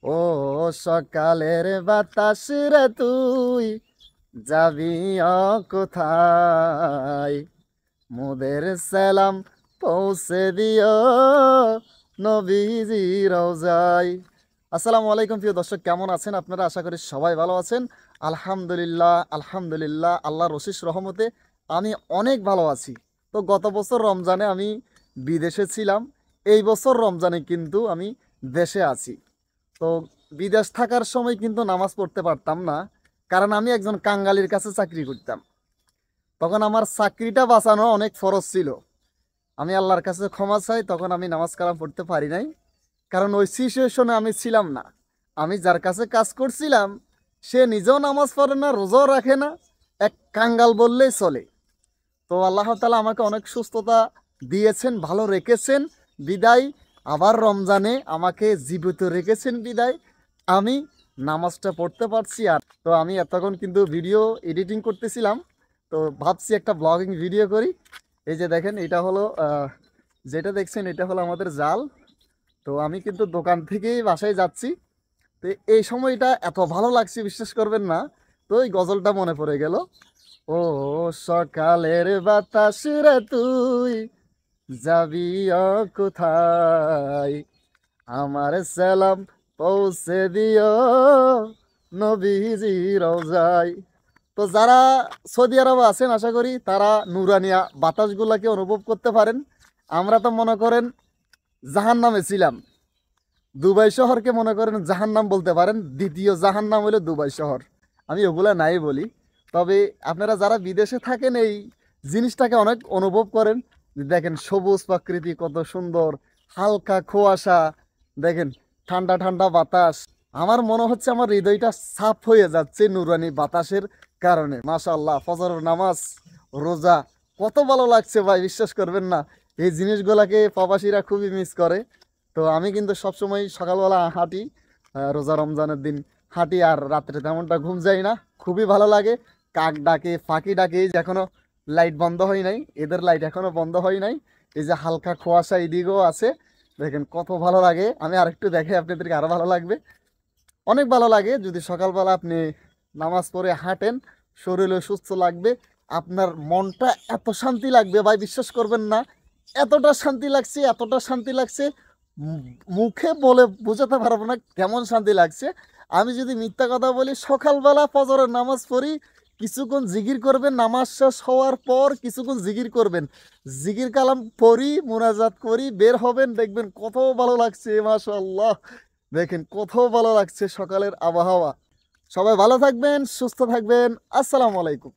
ও সকালের বাতাস রে তুই যাবি কোথায়? মোদের সালাম পৌঁছে দিও নবীজি রওজায়। আসসালামু আলাইকুম প্রিয় দর্শক, কেমন আছেন আপনারা? আশা করি সবাই ভালো আছেন। আলহামদুলিল্লাহ আলহামদুলিল্লাহ, আল্লাহর অশেষ রহমতে আমি অনেক ভালো আছি। তো গত বছর রমজানে আমি বিদেশে ছিলাম, এই বছর রমজানে কিন্তু আমি দেশে আছি। তো বিদেশ থাকার সময় কিন্তু নামাজ পড়তে পারতাম না, কারণ আমি একজন কাঙ্গালির কাছে চাকরি করতাম। তখন আমার চাকরিটা বাঁচানো অনেক ফরজ ছিল। আমি আল্লাহর কাছে ক্ষমা চাই, তখন আমি নামাজ কালাম পড়তে পারি নাই, কারণ ওই সিচুয়েশনে আমি ছিলাম না। আমি যার কাছে কাজ করছিলাম সে নিজেও নামাজ পড়ে না, রোজাও রাখে না, এক কাঙ্গাল বললেই চলে। তো আল্লাহ তাআলা আমাকে অনেক সুস্থতা দিয়েছেন, ভালো রেখেছেন বিদায়। আবার রমজানে আমাকে জীবিত রেখেছেন বিদায় আমি নামাজটা পড়তে পারছি। আর তো আমি এতক্ষণ কিন্তু ভিডিও এডিটিং করতেছিলাম, তো ভাবছি একটা ব্লগিং ভিডিও করি। এই যে দেখেন, এটা হলো যেটা দেখছেন এটা হলো আমাদের জাল। তো আমি কিন্তু দোকান থেকেই বাসায় যাচ্ছি। তো এই সময়টা এত ভালো লাগছে বিশ্বাস করবেন না। তো এই গজলটা মনে পড়ে গেল। ও সকালের বাতাস রে তুই যাবি কোথায়? আমার সালাম পৌঁছে দিও নবীজি রওজায়। তো যারা সৌদি আরবে আছেন আশা করি তারা নুরানিয়া বাতাসগুলাকে অনুভব করতে পারেন। আমরা তো মনে করেন জাহান্নামে ছিলাম। দুবাই শহরকে মনে করেন জাহান্নাম বলতে পারেন, দ্বিতীয় জাহান্নাম হলো দুবাই শহর। আমি ওগুলা নাই বলি, তবে আপনারা যারা বিদেশে থাকেন এই জিনিসটাকে অনেক অনুভব করেন। দেখেন সবুজ প্রকৃতি কত সুন্দর, হালকা কুয়াশা, দেখেন ঠান্ডা ঠান্ডা বাতাস। আমার মনে হচ্ছে আমার হৃদয়টা সাফ হয়ে যাচ্ছে নুরানি বাতাসের কারণে। মাশাআল্লাহ, ফজরের নামাজ, রোজা, কত ভালো লাগছে ভাই, বিশ্বাস করবেন না। এই জিনিসগুলাকে প্রবাসীরা খুবই মিস করে। তো আমি কিন্তু সবসময় সকালবেলা হাঁটি, রোজা রমজানের দিন হাঁটি, আর রাত্রে তেমনটা ঘুম যায় না, খুবই ভালো লাগে। কাক ডাকে, ফাঁকি ডাকে, এই যে এখনো লাইট বন্ধ হয় নাই, এদের লাইট এখনো বন্ধ হয় নাই। এই যে হালকা কুয়াশা এদিকেও আছে, দেখেন কত ভালো লাগে। আমি আরেকটু দেখে আপনাদেরকে আরো ভালো লাগবে। অনেক ভালো লাগে যদি সকালবেলা আপনি নামাজ পড়ে হাঁটেন, শরীরে সুস্থ লাগবে, আপনার মনটা এত শান্তি লাগবে ভাই, বিশ্বাস করবেন না। এতটা শান্তি লাগছে, এতটা শান্তি লাগছে, মুখে বলে বোঝাতে পারবো না কেমন শান্তি লাগছে। আমি যদি মিথ্যা কথা বলি, সকালবেলা ফজরের নামাজ পড়ি, কিছুক্ষণ জিকির করবেন, নামাজ শেষ হওয়ার পর কিছুক্ষণ জিকির করবেন, জিকির কালাম পড়ি, মুনাজাত করি, বের হবেন, দেখবেন কত ভালো লাগছে। মাশাআল্লাহ, দেখেন কত ভালো লাগছে সকালের আবহাওয়া। সবাই ভালো থাকবেন, সুস্থ থাকবেন। আসসালামু আলাইকুম।